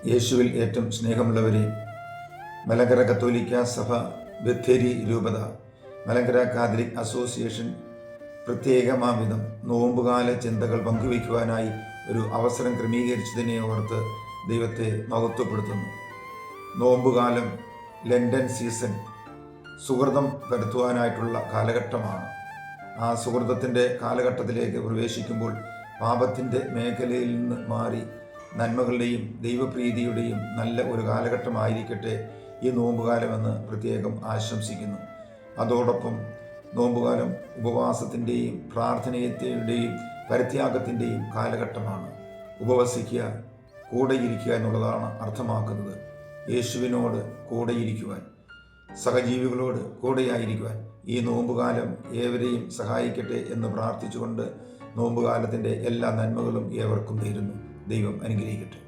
യേശുവിൽ ഏറ്റവും സ്നേഹമുള്ളവരെ, മലങ്കര കത്തോലിക്ക സഭ ബത്തേരി രൂപത, മലങ്കര കാത്തലിക് അസോസിയേഷൻ പ്രത്യേകമാവിധം നോമ്പുകാല ചിന്തകൾ പങ്കുവയ്ക്കുവാനായി ഒരു അവസരം ക്രമീകരിച്ചതിനെ ഓർത്ത് ദൈവത്തെ മഹത്വപ്പെടുത്തുന്നു. നോമ്പുകാലം, ലണ്ടൻ സീസൺ, സുഹൃതം പരത്തുവാനായിട്ടുള്ള കാലഘട്ടമാണ്. ആ സുഹൃതത്തിൻ്റെ കാലഘട്ടത്തിലേക്ക് പ്രവേശിക്കുമ്പോൾ പാപത്തിൻ്റെ മേഖലയിൽ നിന്ന് മാറി നന്മകളുടെയും ദൈവപ്രീതിയുടെയും നല്ല ഒരു കാലഘട്ടമായിരിക്കട്ടെ ഈ നോമ്പുകാലമെന്ന് പ്രത്യേകം ആശംസിക്കുന്നു. അതോടൊപ്പം നോമ്പുകാലം ഉപവാസത്തിൻ്റെയും പ്രാർത്ഥനയുടെയും പരിത്യാഗത്തിൻ്റെയും കാലഘട്ടമാണ്. ഉപവസിക്കുക, കൂടെയിരിക്കുക എന്നുള്ളതാണ് അർത്ഥമാക്കുന്നത്. യേശുവിനോട് കൂടെയിരിക്കുവാൻ, സഹജീവികളോട് കൂടെയായിരിക്കുവാൻ ഈ നോമ്പുകാലം ഏവരെയും സഹായിക്കട്ടെ എന്ന് പ്രാർത്ഥിച്ചുകൊണ്ട് നോമ്പുകാലത്തിൻ്റെ എല്ലാ നന്മകളും ഏവർക്കും നേരുന്നു. ദൈവം അനുഗ്രഹിക്കട്ടെ.